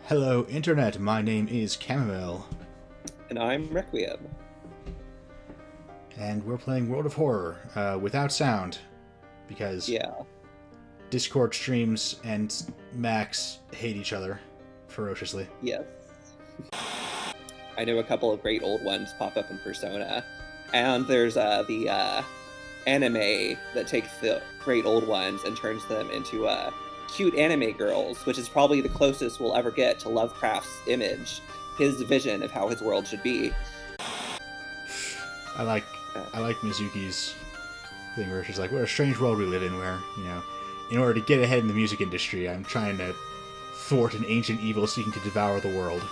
Hello, Internet. My name is Chamomile. And I'm Requiem. And we're playing World of Horror without sound. Because Discord streams and Max hate each other ferociously. Yes. I know a couple of great old ones pop up in Persona. And there's the anime that takes the great old ones and turns them into cute anime girls, which is probably the closest we'll ever get to Lovecraft's image, his vision of how his world should be. I like Mizuki's thing where she's like, what a strange world we live in where, in order to get ahead in the music industry, I'm trying to thwart an ancient evil seeking to devour the world.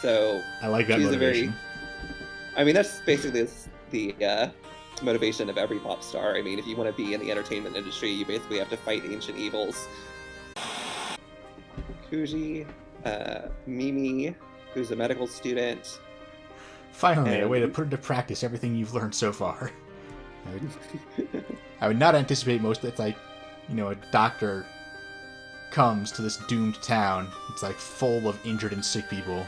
So I like that motivation. That's basically the motivation of every pop star. I mean, if you want to be in the entertainment industry, you basically have to fight ancient evils. Kuji, Mimi, who's a medical student. Finally, a way to put into practice everything you've learned so far. I would not anticipate most of it's like, a doctor comes to this doomed town. It's like full of injured and sick people.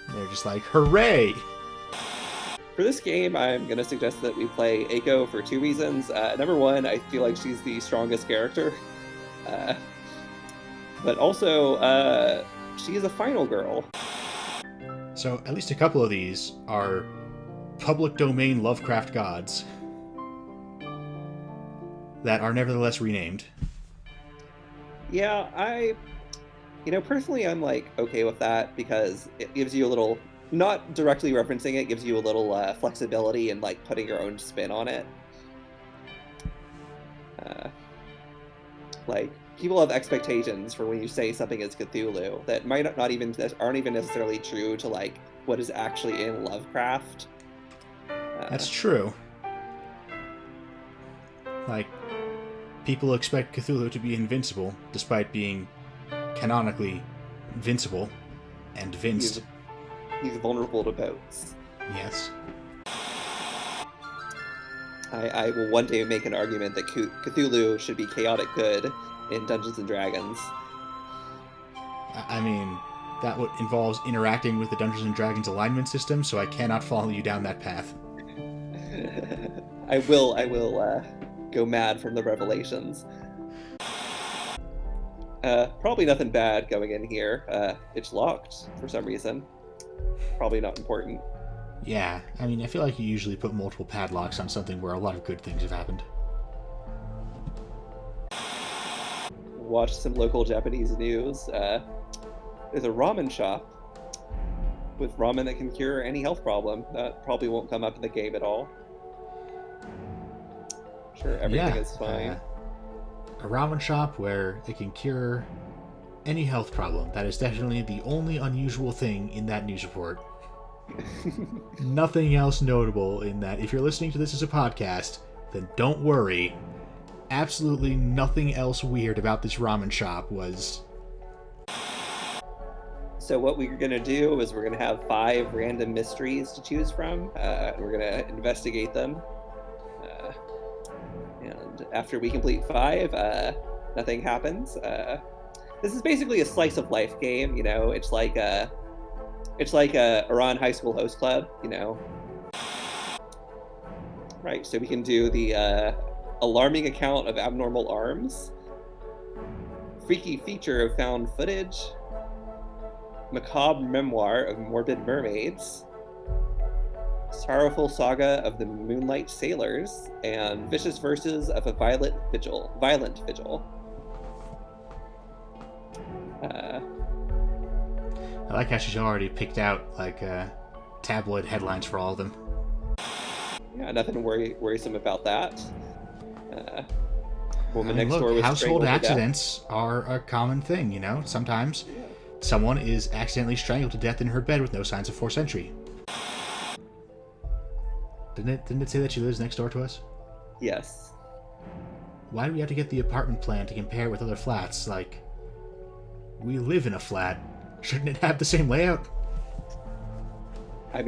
And they're just like, hooray! For this game, I'm going to suggest that we play Eiko for two reasons. Number one, I feel like she's the strongest character. But also, she is a final girl. So at least a couple of these are public domain Lovecraft gods that are nevertheless renamed. Yeah, personally I'm okay with that because it gives you a little, not directly referencing it, gives you a little flexibility and putting your own spin on it. People have expectations for when you say something is Cthulhu that aren't even necessarily true to what is actually in Lovecraft. That's true. People expect Cthulhu to be invincible, despite being canonically invincible and vinced. He's vulnerable to boats. Yes. I will one day make an argument that Cthulhu should be chaotic good in Dungeons & Dragons. I mean, that involves interacting with the Dungeons & Dragons alignment system, so I cannot follow you down that path. I will go mad from the revelations. Probably nothing bad going in here. It's locked for some reason. Probably not important. Yeah, I feel like you usually put multiple padlocks on something where a lot of good things have happened. Watch some local Japanese news. There's a ramen shop with ramen that can cure any health problem. That probably won't come up in the game at all. I'm sure everything is fine. A ramen shop where it can cure any health problem. That is definitely the only unusual thing in that news report. Nothing else notable in that. If you're listening to this as a podcast, then don't worry. Absolutely nothing else weird about this ramen shop was... So what we're going to do is we're going to have 5 random mysteries to choose from. We're going to investigate them. And after we complete 5, nothing happens. This is basically a slice of life game, It's like a Iran High School Host Club, Right, so we can do the alarming account of abnormal arms, freaky feature of found footage, macabre memoir of morbid mermaids, sorrowful saga of the Moonlight Sailors, and vicious verses of a violent vigil. I like how she's already picked out tabloid headlines for all of them. Yeah, nothing worrisome about that. Woman next door was household accidents are a common thing, Sometimes someone is accidentally strangled to death in her bed with no signs of forced entry. Didn't it say that she lives next door to us? Yes. Why do we have to get the apartment plan to compare it with other flats? We live in a flat. Shouldn't it have the same layout? I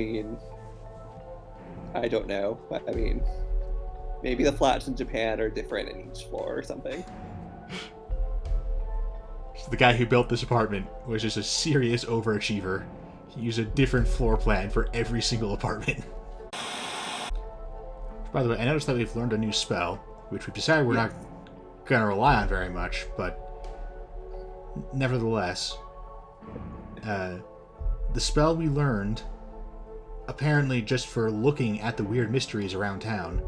don't know. Maybe the flats in Japan are different in each floor or something. The guy who built this apartment was just a serious overachiever. He used a different floor plan for every single apartment. By the way, I noticed that we've learned a new spell, which we've decided we're not going to rely on very much, but nevertheless, the spell we learned, apparently just for looking at the weird mysteries around town,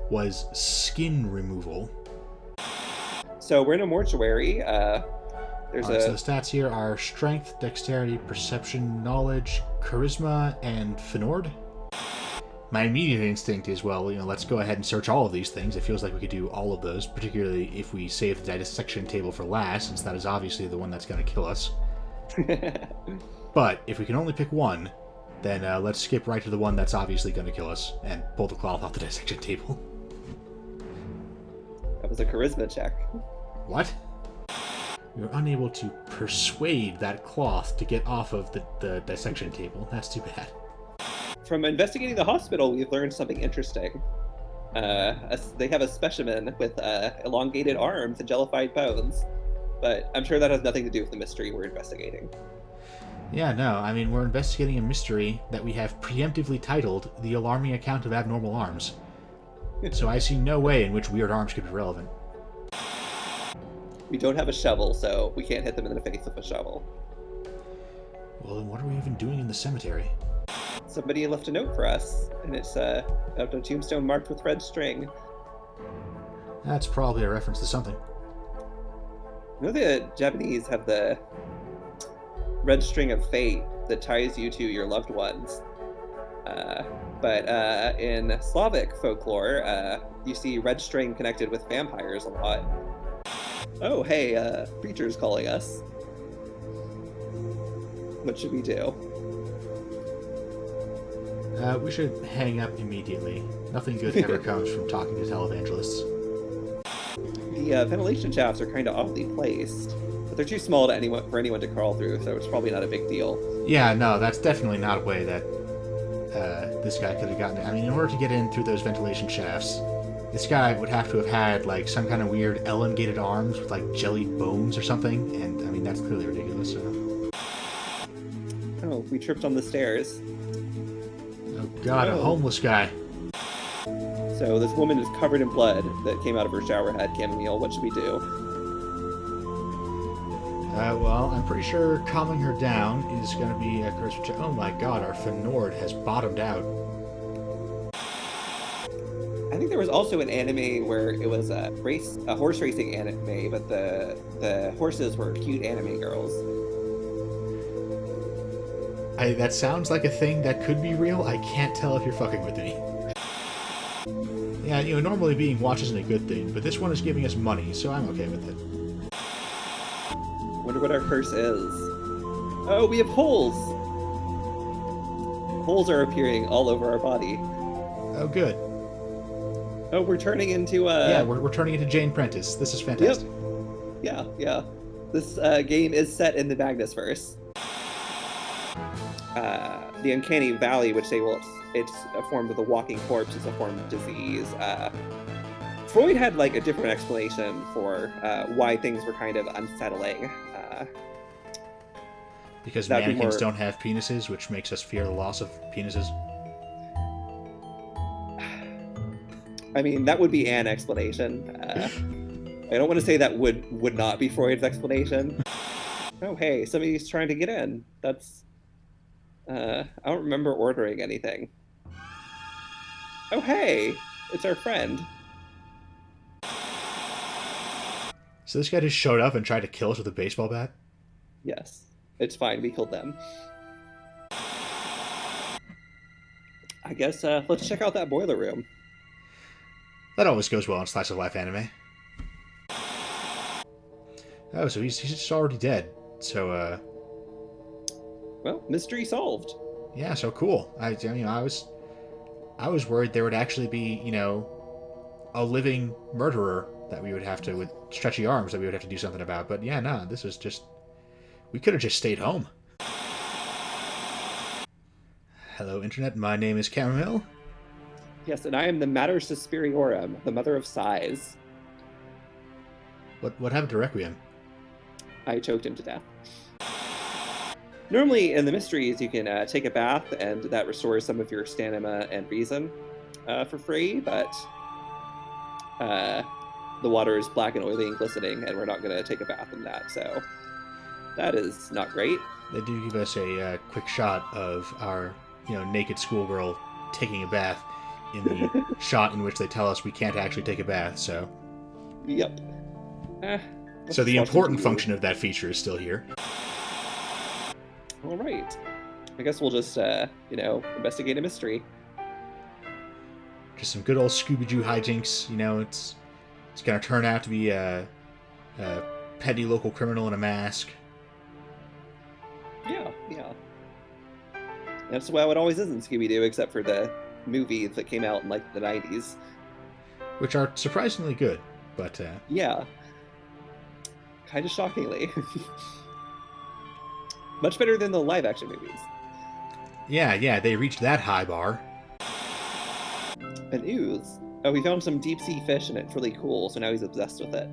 was skin removal. So we're in a mortuary. So the stats here are strength, dexterity, perception, knowledge, charisma, and Finord. My immediate instinct is, well, let's go ahead and search all of these things. It feels like we could do all of those, particularly if we save the dissection table for last, since that is obviously the one that's going to kill us. But if we can only pick one, then let's skip right to the one that's obviously going to kill us and pull the cloth off the dissection table. That was a charisma check. What? We were unable to persuade that cloth to get off of the dissection table. That's too bad. From investigating the hospital, we've learned something interesting. They have a specimen with elongated arms and jellified bones, but I'm sure that has nothing to do with the mystery we're investigating. Yeah, no, I mean, we're investigating a mystery that we have preemptively titled The Alarming Account of Abnormal Arms. So I see no way in which weird arms could be relevant. We don't have a shovel, so we can't hit them in the face with a shovel. Well, then what are we even doing in the cemetery? Somebody left a note for us, and it's a tombstone marked with red string. That's probably a reference to something. You know the Japanese have the red string of fate that ties you to your loved ones. But in Slavic folklore, you see red string connected with vampires a lot. Oh, hey, preacher's calling us. What should we do? We should hang up immediately. Nothing good ever comes from talking to televangelists. The ventilation shafts are kind of oddly placed, but they're too small for anyone to crawl through, so it's probably not a big deal. Yeah, no, that's definitely not a way that this guy could have gotten it. I mean, in order to get in through those ventilation shafts, this guy would have to have had, like, some kind of weird elongated arms with, like, jellied bones or something, and, I mean, that's clearly ridiculous, so... Oh, we tripped on the stairs. Oh god, a homeless guy. So this woman is covered in blood that came out of her shower head. Chamomile, what should we do? Well, I'm pretty sure calming her down is going to be a curse. Oh my god, our Finord has bottomed out. I think there was also an anime where it was a horse racing anime, but the horses were cute anime girls. That sounds like a thing that could be real. I can't tell if you're fucking with me. Yeah, normally being watched isn't a good thing, but this one is giving us money, so I'm okay with it. Wonder what our curse is. Oh, we have holes! Holes are appearing all over our body. Oh, good. Oh, we're turning into Yeah, we're turning into Jane Prentice. This is fantastic. Yep. Yeah. This game is set in the Magnusverse. The Uncanny Valley, which it's a form of the walking corpse, is a form of disease. Freud had like a different explanation for why things were kind of unsettling. Because mannequins don't have penises, which makes us fear the loss of penises. I mean, that would be an explanation. I don't want to say that would not be Freud's explanation. Oh, hey, somebody's trying to get in. That's... I don't remember ordering anything. Oh, hey! It's our friend. So this guy just showed up and tried to kill us with a baseball bat? Yes. It's fine, we killed them. I guess, let's check out that boiler room. That always goes well in slice of life anime. Oh, so he's just already dead. So, well, mystery solved. Yeah, so cool. I was worried there would actually be, a living murderer that we would have to, with stretchy arms, that we would have to do something about. But yeah, no, this was just... We could have just stayed home. Hello, Internet. My name is Chamomile. Yes, and I am the Mater Suspiriorum, the Mother of Sighs. What happened to Requiem? I choked him to death. Normally, in the mysteries, you can take a bath, and that restores some of your stamina and reason for free, but the water is black and oily and glistening, and we're not going to take a bath in that, so that is not great. They do give us a quick shot of our, naked schoolgirl taking a bath in the shot in which they tell us we can't actually take a bath, so... Yep. So the important function of that feature is still here. All right. I guess we'll just, investigate a mystery. Just some good old Scooby-Doo hijinks. It's going to turn out to be a petty local criminal in a mask. Yeah. That's how it always is in Scooby-Doo, except for the movies that came out in, the 90s. Which are surprisingly good, but... Yeah. Kind of shockingly. Much better than the live-action movies. Yeah, they reached that high bar. An ooze. Oh, we found some deep-sea fish, and it's really cool, so now he's obsessed with it.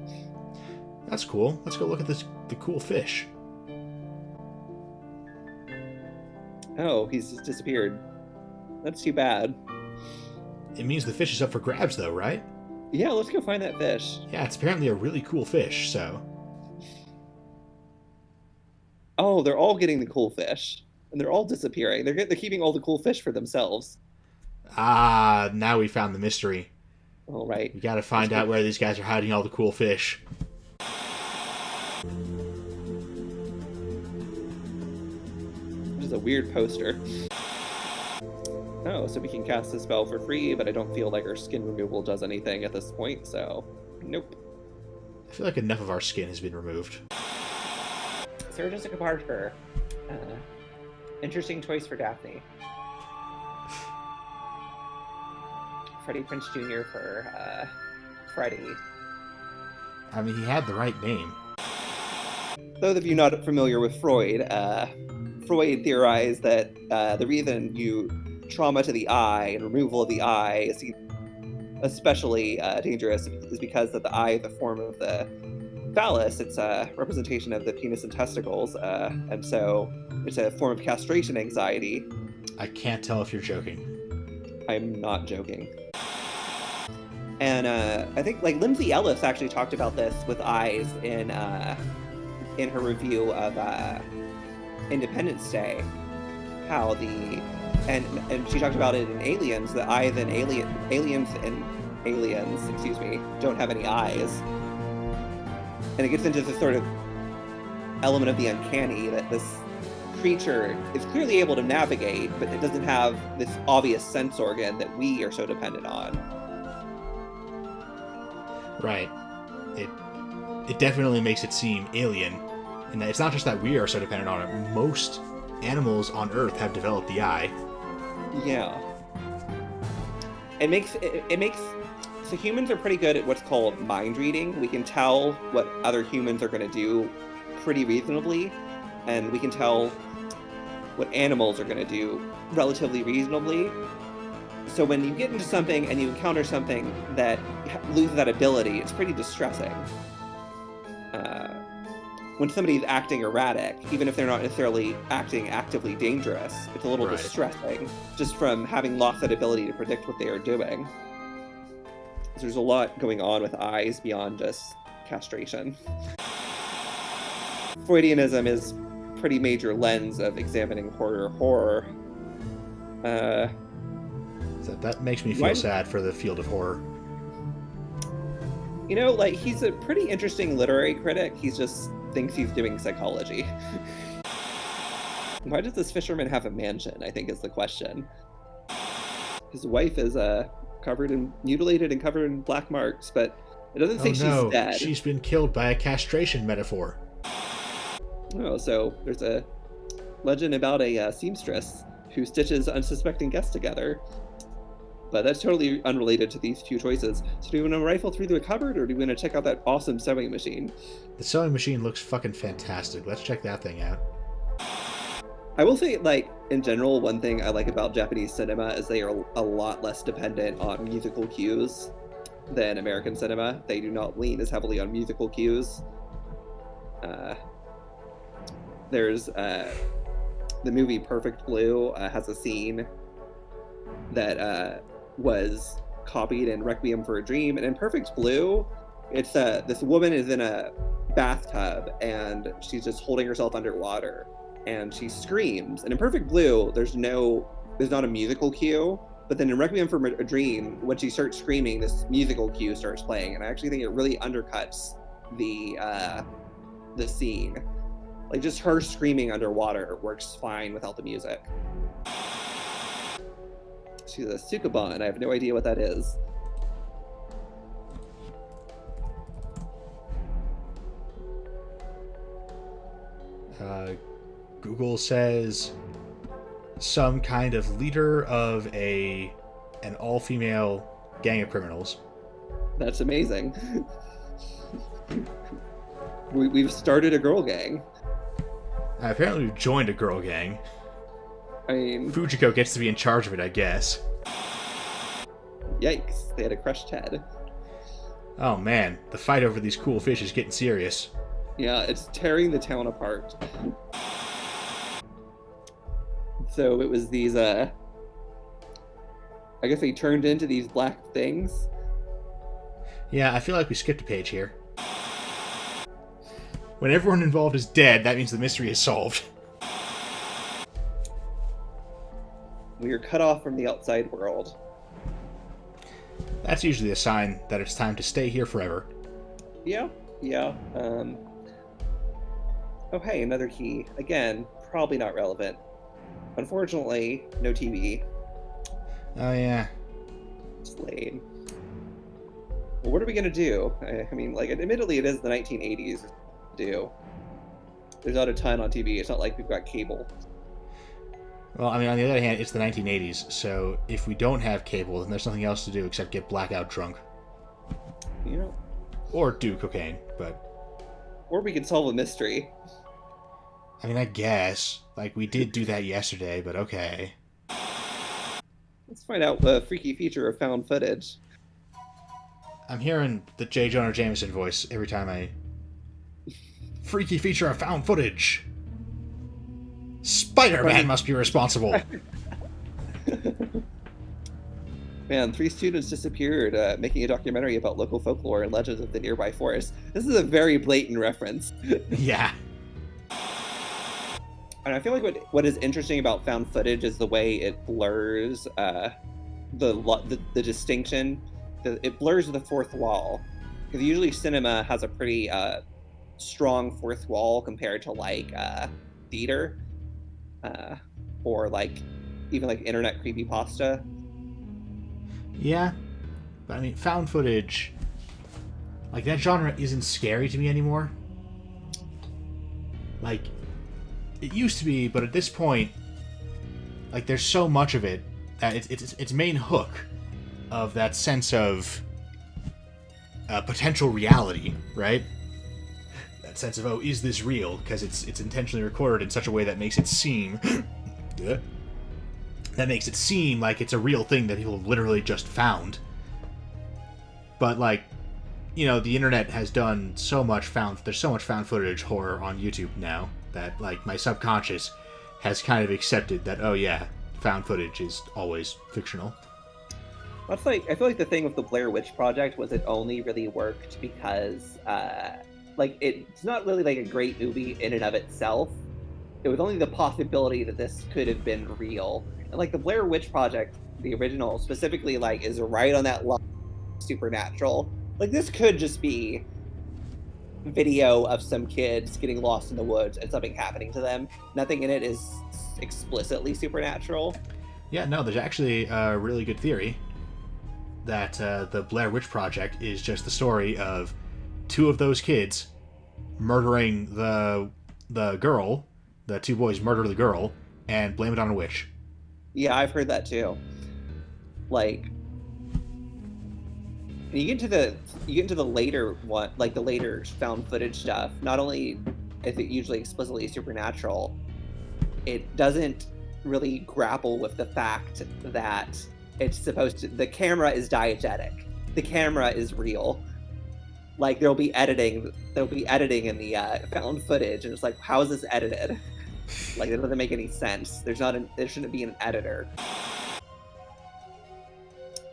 That's cool. Let's go look at the cool fish. Oh, he's just disappeared. That's too bad. It means the fish is up for grabs, though, right? Yeah, let's go find that fish. Yeah, it's apparently a really cool fish, so... Oh, they're all getting the cool fish. And they're all disappearing. They're keeping all the cool fish for themselves. Ah, now we found the mystery. All right. We gotta find out where these guys are hiding all the cool fish. This is a weird poster. Oh, so we can cast a spell for free, but I don't feel like our skin removal does anything at this point, so nope. I feel like enough of our skin has been removed. Sarah Jessica Parker. Interesting choice for Daphne. Freddie Prinze Jr. for Freddie. I mean, he had the right name. Those of you not familiar with Freud, Freud theorized that the reason trauma to the eye and removal of the eye is especially dangerous is because that the eye is the form of the phallus. It's a representation of the penis and testicles, and so it's a form of castration anxiety. I can't tell if you're joking. I'm not joking. And I think Lindsay Ellis actually talked about this with eyes in her review of Independence Day, how and she talked about it in Aliens, the eyes in aliens don't have any eyes. And it gets into this sort of element of the uncanny, that this creature is clearly able to navigate, but it doesn't have this obvious sense organ that we are so dependent on. Right. It definitely makes it seem alien. And it's not just that we are so dependent on it. Most animals on Earth have developed the eye. Yeah. It makes so humans are pretty good at what's called mind reading. We can tell what other humans are going to do pretty reasonably, and we can tell what animals are going to do relatively reasonably. So when you get into something and you encounter something that loses that ability, it's pretty distressing. When somebody's acting erratic, even if they're not necessarily acting actively dangerous, it's a little distressing just from having lost that ability to predict what they are doing. So there's a lot going on with eyes beyond just castration. Freudianism is a pretty major lens of examining horror. That makes me feel sad for the field of horror. He's a pretty interesting literary critic. He just thinks he's doing psychology. Why does this fisherman have a mansion, I think is the question. His wife is mutilated and covered in black marks, but it doesn't say she's dead. She's been killed by a castration metaphor. Oh, so there's a legend about a seamstress who stitches unsuspecting guests together. But that's totally unrelated to these two choices. So do we want to rifle through the cupboard, or do we want to check out that awesome sewing machine? The sewing machine looks fucking fantastic. Let's check that thing out. I will say, in general, one thing I like about Japanese cinema is they are a lot less dependent on musical cues than American cinema. They do not lean as heavily on musical cues. There's the movie Perfect Blue has a scene that was copied in Requiem for a Dream, and in Perfect Blue, it's this woman is in a bathtub and she's just holding herself underwater, and she screams. And in Perfect Blue, there's not a musical cue, but then in Requiem for a Dream, when she starts screaming, this musical cue starts playing, and I actually think it really undercuts the scene. Like, just her screaming underwater works fine without the music. She's a Sukuban. I have no idea what that is. Google says some kind of leader of an all-female gang of criminals. That's amazing. We've started a girl gang. Apparently we've joined a girl gang. I mean... Fujiko gets to be in charge of it, I guess. Yikes, they had a crushed head. Oh man, the fight over these cool fish is getting serious. Yeah, it's tearing the town apart. So it was these, I guess they turned into these black things. Yeah, I feel like we skipped a page here. When everyone involved is dead, that means the mystery is solved. We are cut off from the outside world. That's usually a sign that it's time to stay here forever. Yeah. Oh, hey, another key. Again, probably not relevant. Unfortunately, no TV. Oh, yeah. It's lame. Well, what are we gonna do? I mean, like, admittedly, it is the 1980s. There's not a ton on TV. It's not like we've got cable. Well, I mean, on the other hand, it's the 1980s, so if we don't have cable, then there's nothing else to do except get blackout drunk. You know. Or do cocaine, but... Or we could solve a mystery. I mean, I guess. Like, we did do that yesterday, but okay. Let's find out the freaky feature of found footage. I'm hearing the J. Jonah Jameson voice every time I... Freaky feature of found footage! Spider-Man must be responsible! Man, 3 students disappeared making a documentary about local folklore and legends of the nearby forest. This is a very blatant reference. Yeah. And I feel like what is interesting about found footage is the way it blurs the distinction. It blurs the fourth wall. Because usually cinema has a pretty strong fourth wall compared to like theater or like even like internet creepypasta. Yeah, but I mean, found footage, like, that genre isn't scary to me anymore. Like, it used to be, but at this point, like, there's so much of it that its main hook of that sense of potential reality, right? That sense of, oh, is this real? Because it's intentionally recorded in such a way that makes it seem that makes it seem like it's a real thing that people have literally just found. But, like, you know, the internet has done so much there's so much found footage horror on YouTube now that, like, my subconscious has kind of accepted that, oh yeah, found footage is always fictional. That's like, I feel like the thing with the Blair Witch Project was it only really worked because like, it's not really like a great movie in and of itself. It was only the possibility that this could have been real. And like the Blair Witch Project, the original specifically, like, is right on that line supernatural. Like, this could just be video of some kids getting lost in the woods and something happening to them. Nothing in it is explicitly supernatural. Yeah, no, there's actually a really good theory that the Blair Witch Project is just the story of 2 of those kids murdering the girl. The 2 boys murder the girl and blame it on a witch. Yeah, I've heard that too. Like, you get into the later one, like the later found footage stuff. Not only is it usually explicitly supernatural, it doesn't really grapple with the fact that it's supposed to. The camera is diegetic. The camera is real. like there'll be editing in the found footage, and it's like, how is this edited? Like, it doesn't make any sense. There shouldn't be an editor.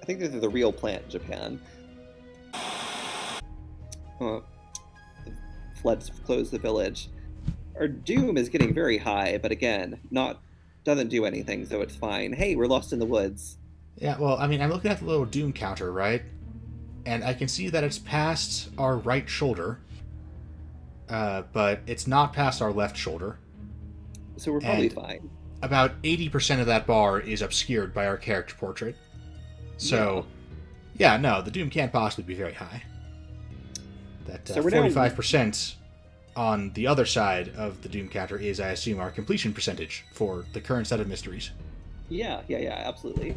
I think this is the real plant in Japan. Floods close the village. Our doom is getting very high, but again, doesn't do anything, so it's fine. Hey, we're lost in the woods. Yeah, well, I mean, I'm looking at the little doom counter, right? And I can see that it's past our right shoulder, but it's not past our left shoulder. So we're probably fine. About 80% of that bar is obscured by our character portrait. So, yeah, no, the doom can't possibly be very high. That So we're 45% on the other side of the doom counter is, I assume, our completion percentage for the current set of mysteries. Yeah, absolutely.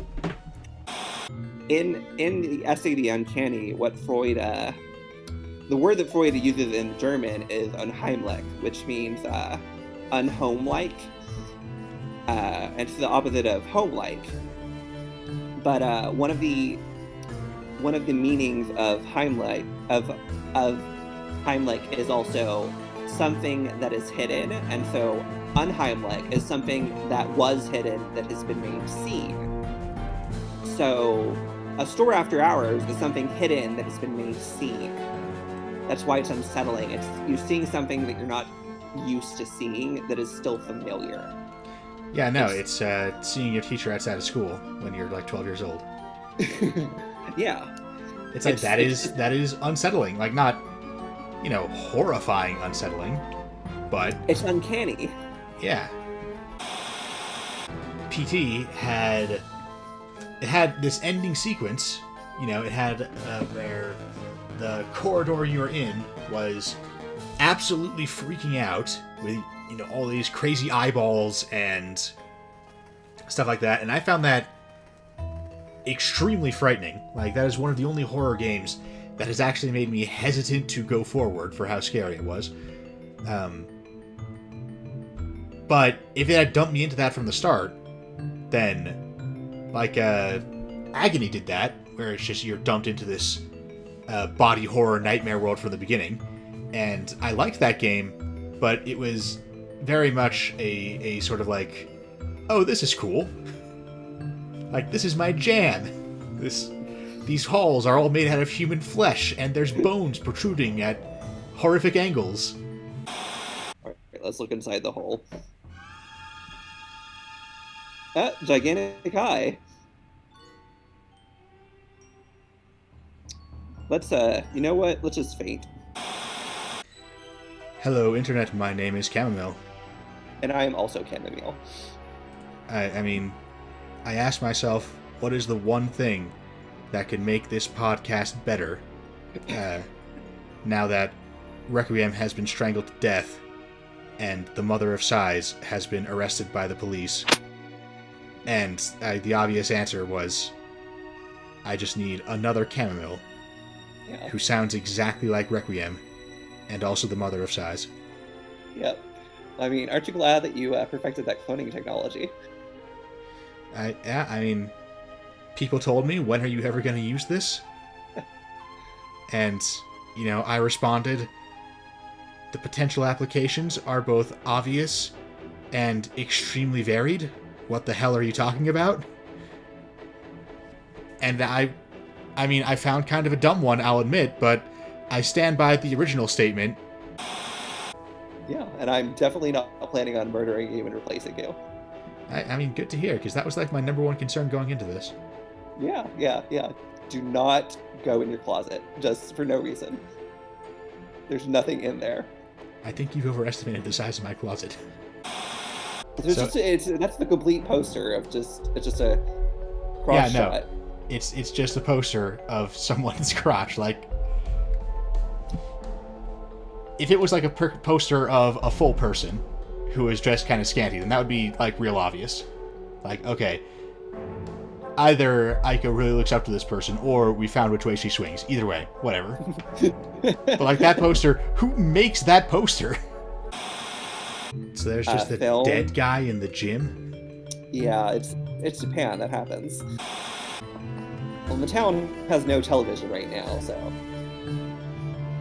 In the essay The Uncanny, what Freud, the word that Freud uses in German is unheimlich, which means unhomelike, and it's the opposite of homelike. But one of the meanings of Heimlich Heimlich is also something that is hidden, and so unheimlich is something that was hidden that has been made seen. So a store after hours is something hidden that has been made seen. That's why it's unsettling. It's you're seeing something that you're not used to seeing that is still familiar. Yeah, no, it's seeing your teacher outside of school when you're like 12 years old. Yeah. It's like that is unsettling. Like, not, horrifying unsettling, but it's uncanny. Yeah. PT had this ending sequence. It had where the corridor you were in was absolutely freaking out with all these crazy eyeballs and stuff like that, and I found that extremely frightening. Like, that is one of the only horror games that has actually made me hesitant to go forward for how scary it was. But if it had dumped me into that from the start, then like Agony did that, where it's just you're dumped into this body horror nightmare world from the beginning, and I liked that game, but it was very much a sort of like, oh, this is cool. Like, this is my jam. These halls are all made out of human flesh, and there's bones protruding at horrific angles. Alright, let's look inside the hole. Gigantic eye. Let's, you know what? Let's just faint. Hello, Internet. My name is Chamomile. And I am also Chamomile. I mean, I asked myself, what is the one thing that could make this podcast better now that Requiem has been strangled to death and the mother of Sighs has been arrested by the police? And the obvious answer was, I just need another Chamomile who sounds exactly like Requiem and also the mother of Sighs. Yep. I mean, aren't you glad that you perfected that cloning technology? I mean, people told me, when are you ever going to use this? And, I responded, the potential applications are both obvious and extremely varied. What the hell are you talking about? And I found kind of a dumb one, I'll admit, but I stand by the original statement. Yeah, and I'm definitely not planning on murdering you and replacing you. I mean, good to hear, because that was like my number one concern going into this. Yeah. Do not go in your closet, just for no reason. There's nothing in there. I think you've overestimated the size of my closet. That's the complete poster of it's just a cross shot. No, it's just a poster of someone's crotch. Like, if it was like a poster of a full person who is dressed kind of scanty, then that would be like real obvious. Like, okay, either Aiko really looks up to this person, or we found which way she swings. Either way, whatever. But like that poster, who makes that poster? So there's just the dead guy in the gym? Yeah, it's Japan, that happens. Well, the town has no television right now, so...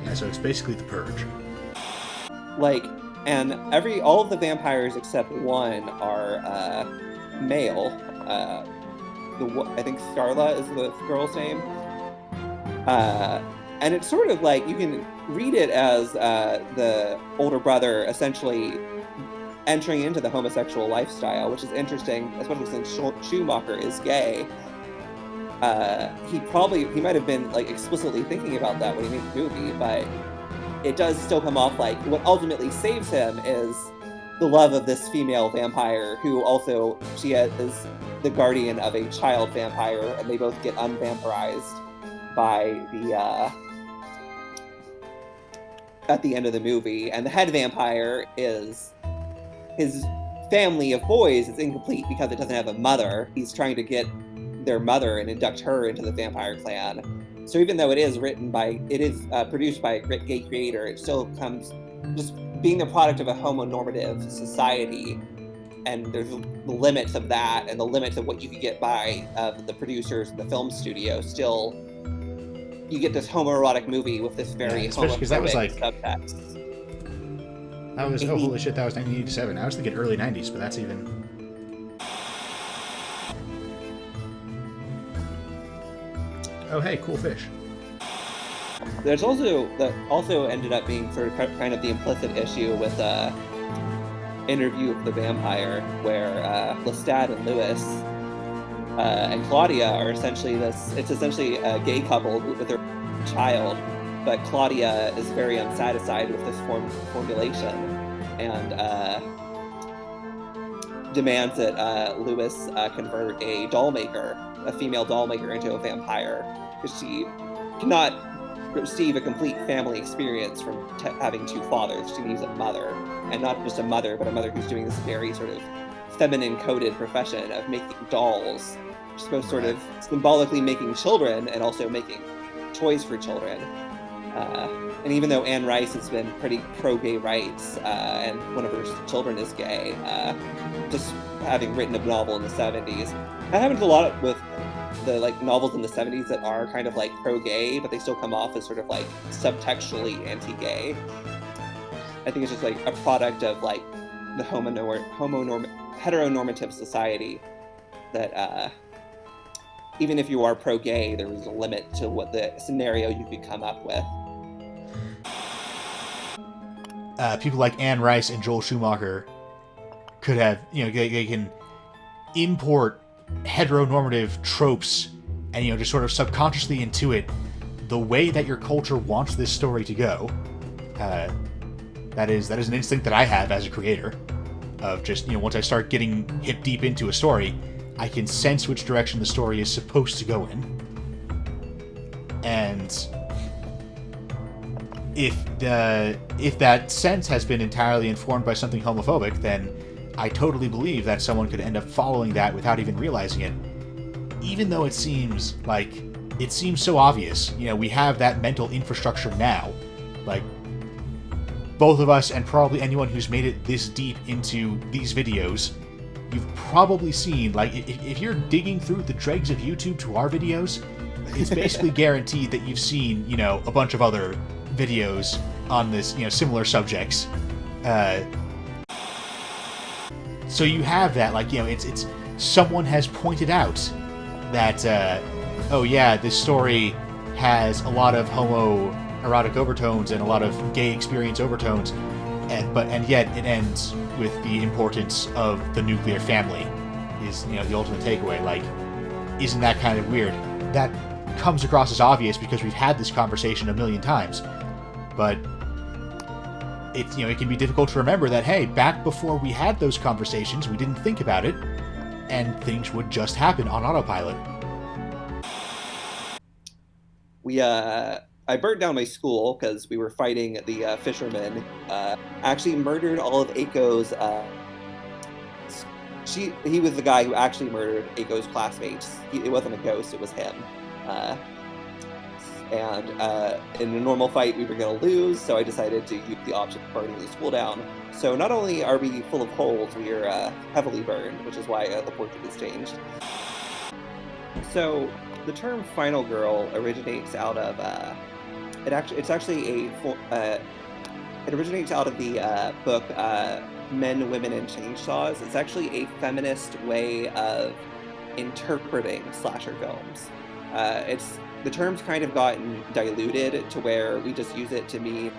Yeah, so it's basically the Purge. Like, and all of the vampires except one are male. I think Starla is the girl's name. And it's sort of like, you can read it as the older brother essentially entering into the homosexual lifestyle, which is interesting, especially since Schumacher is gay. He might have been like explicitly thinking about that when he made the movie, but it does still come off like what ultimately saves him is the love of this female vampire, who also, she is the guardian of a child vampire, and they both get unvampirized by at the end of the movie. And the head vampire is his family of boys is incomplete because it doesn't have a mother. He's trying to get their mother and induct her into the vampire clan. So even though it is produced by a gay creator, it still comes just being the product of a homonormative society, and there's the limits of that and the limits of what you could get by the producers and the film studio. Still, you get this homoerotic movie with this very especially because that was like subtext. That was holy shit, that was 1987. I was thinking early 90s, but that's even. Oh hey, cool fish. There's also ended up being sort of kind of the implicit issue with Interview with the Vampire, where Lestat and Lewis and Claudia are essentially it's essentially a gay couple with their child, but Claudia is very unsatisfied with this formulation and demands that Lewis convert a female doll maker into a vampire, because she cannot receive a complete family experience from having two fathers. She needs a mother, and not just a mother, but a mother who's doing this very sort of feminine-coded profession of making dolls. She's both sort of symbolically making children and also making toys for children. And even though Anne Rice has been pretty pro-gay rights, and one of her children is gay, just having written a novel in the 70s, that happens a lot with the like novels in the 70s that are kind of like pro-gay, but they still come off as sort of like subtextually anti-gay. I think it's just like a product of like the heteronormative society that even if you are pro-gay, there is a limit to what the scenario you could come up with. People like Anne Rice and Joel Schumacher could have, they can import heteronormative tropes and just sort of subconsciously intuit the way that your culture wants this story to go. That is an instinct that I have as a creator of just, once I start getting hip deep into a story, I can sense which direction the story is supposed to go in. And if that sense has been entirely informed by something homophobic, then I totally believe that someone could end up following that without even realizing it, even though it seems so obvious. We have that mental infrastructure now. Like, both of us and probably anyone who's made it this deep into these videos, you've probably seen, like, if you're digging through the dregs of YouTube to our videos, it's basically guaranteed that you've seen, a bunch of other videos on this, similar subjects. So you have that, like, it's someone has pointed out that, oh yeah, this story has a lot of homoerotic overtones and a lot of gay experience overtones, and yet it ends with the importance of the nuclear family is, the ultimate takeaway. Like, isn't that kind of weird? That comes across as obvious because we've had this conversation a million times, but it can be difficult to remember that, hey, back before we had those conversations, we didn't think about it, and things would just happen on autopilot. I burnt down my school because we were fighting the fishermen. Actually murdered all of Aiko's. He was the guy who actually murdered Aiko's classmates. It wasn't a ghost; it was him. And in a normal fight, we were going to lose, so I decided to use the option of burning the school down. So not only are we full of holes, we are heavily burned, which is why the portrait is changed. So the term final girl originates out of it's actually it originates out of the book Men, Women, and Chainsaws. It's actually a feminist way of interpreting slasher films. The term's kind of gotten diluted to where we just use it to mean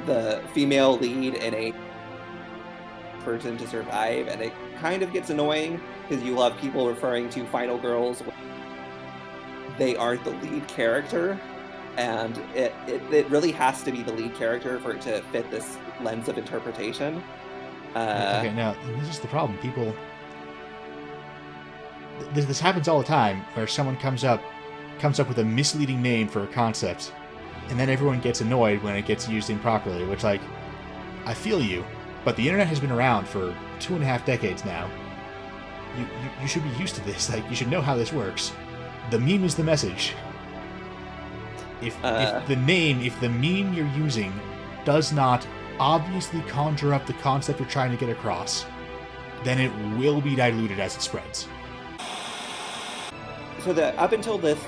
the female lead in a person to survive, and it kind of gets annoying because you love people referring to final girls when they aren't the lead character, and it really has to be the lead character for it to fit this lens of interpretation. Okay, now this is the problem. People, this happens all the time, where someone comes up with a misleading name for a concept, and then everyone gets annoyed when it gets used improperly. Which, like, I feel you, but the internet has been around for 2.5 decades now. You should be used to this. Like, you should know how this works. The meme is the message. If the meme you're using does not obviously conjure up the concept you're trying to get across, then it will be diluted as it spreads. So up until this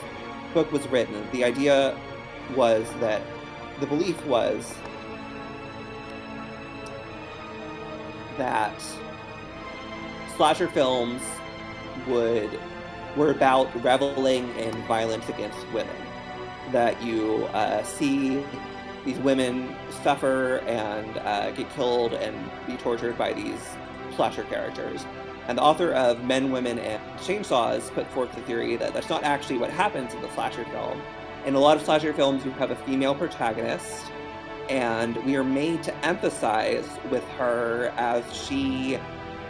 book was written, the idea was that the belief was that slasher films were about reveling in violence against women. That you see these women suffer and get killed and be tortured by these slasher characters. And the author of Men, Women, and Chainsaws put forth the theory that that's not actually what happens in the slasher film. In a lot of slasher films, you have a female protagonist, and we are made to empathize with her as she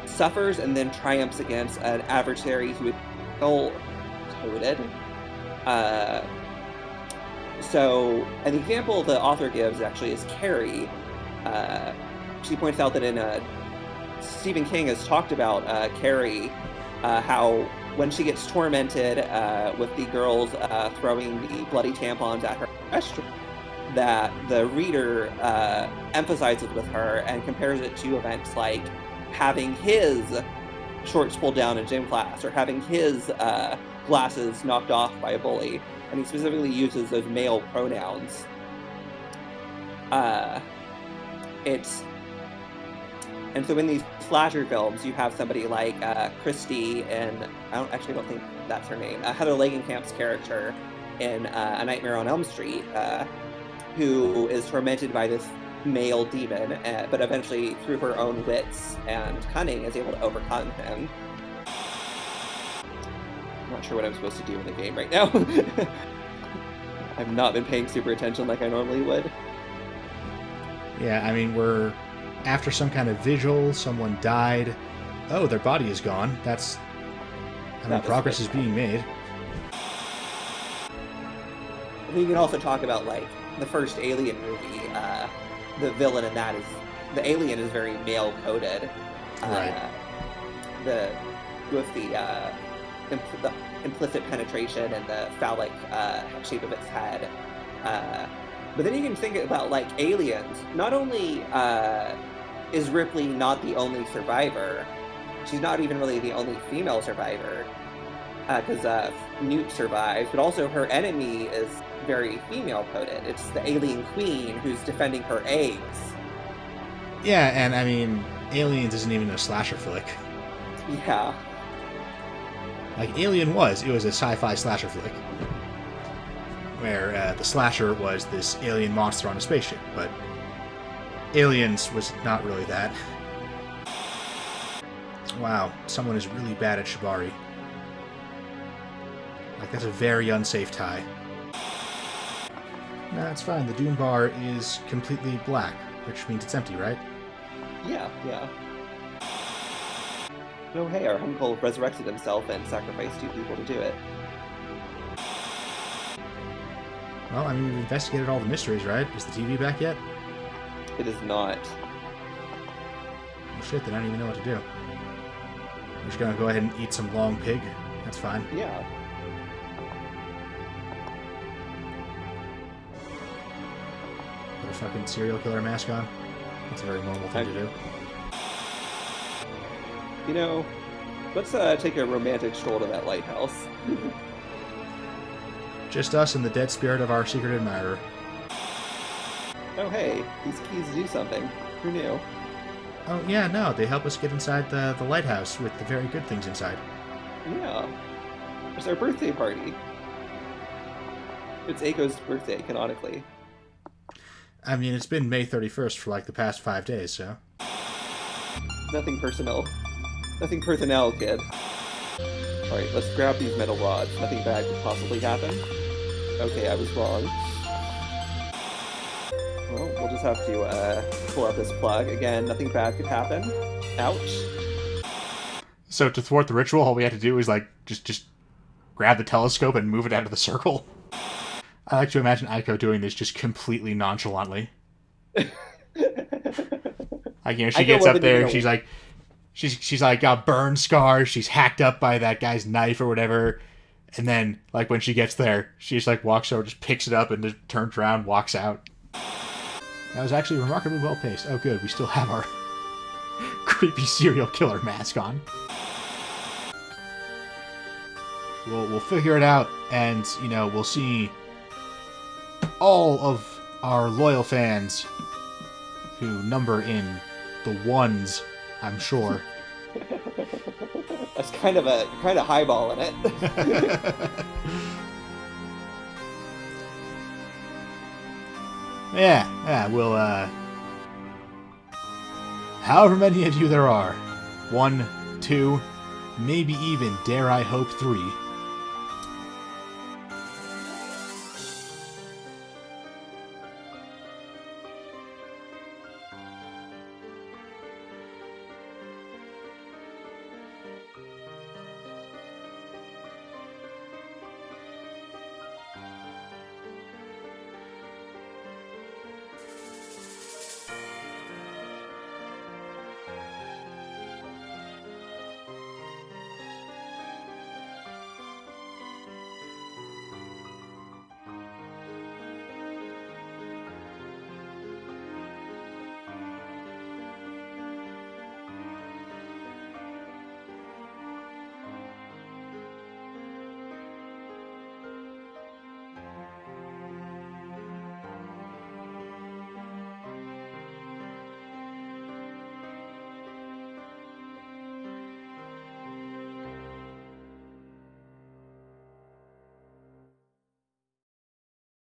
suffers and then triumphs against an adversary who is ill-coded. So an example the author gives actually is Carrie. She points out that in Stephen King has talked about Carrie, how when she gets tormented with the girls throwing the bloody tampons at her restaurant, that the reader emphasizes with her and compares it to events like having his shorts pulled down in gym class or having his glasses knocked off by a bully. And he specifically uses those male pronouns. And so in these slasher films, you have somebody like Christy, and I don't think that's her name, Heather Langenkamp's character in A Nightmare on Elm Street, who is tormented by this male demon, but eventually, through her own wits and cunning, is able to overcome him. I'm not sure what I'm supposed to do in the game right now. I've not been paying super attention like I normally would. Yeah, I mean, we're after some kind of vigil, someone died. Oh, their body is gone. Progress is being made. We can also talk about, like, the first Alien movie. The villain in that is... The alien is very male-coded. Right. With the implicit penetration and the phallic shape of its head. But then you can think about, like, Aliens. Not only is Ripley not the only survivor, she's not even really the only female survivor, because Newt survives, but also her enemy is very female-coded. It's the alien queen who's defending her eggs. Yeah, and I mean, Aliens isn't even a slasher flick. Yeah. Like, Alien was a sci-fi slasher flick, where the slasher was this alien monster on a spaceship, but Aliens was not really that. Wow, someone is really bad at Shibari. Like, that's a very unsafe tie. Nah, it's fine. The Doom Bar is completely black, which means it's empty, right? Yeah. Oh, hey, our uncle resurrected himself and sacrificed 2 people to do it. Well, I mean, we've investigated all the mysteries, right? Is the TV back yet? It is not. Well, shit, then I don't even know what to do. We're just gonna go ahead and eat some long pig. That's fine. Yeah. Put a fucking serial killer mask on. That's a very normal thing to do. You know, let's take a romantic stroll to that lighthouse. Just us and the dead spirit of our secret admirer. Oh, hey, these keys do something. Who knew? Oh, yeah, no, they help us get inside the lighthouse with the very good things inside. Yeah. It's our birthday party. It's Aiko's birthday, canonically. I mean, it's been May 31st for like the past 5 days, so. Nothing personal. Nothing personnel, kid. Alright, let's grab these metal rods. Nothing bad could possibly happen. Okay, I was wrong. Well, we'll just have to pull out this plug. Again, nothing bad could happen. Ouch. So to thwart the ritual, all we had to do is like just grab the telescope and move it out of the circle. I like to imagine Aiko doing this just completely nonchalantly. Like, you know, she gets up there, she's like got burn scars, she's hacked up by that guy's knife or whatever, and then like when she gets there, she just like walks over, just picks it up and just turns around, walks out. That was actually remarkably well paced. Oh good, we still have our creepy serial killer mask on. We'll figure it out, and you know, we'll see all of our loyal fans who number in the ones, I'm sure. That's kind of highballing it. yeah, we'll, however many of you there are, 1, 2, maybe even, dare I hope, 3,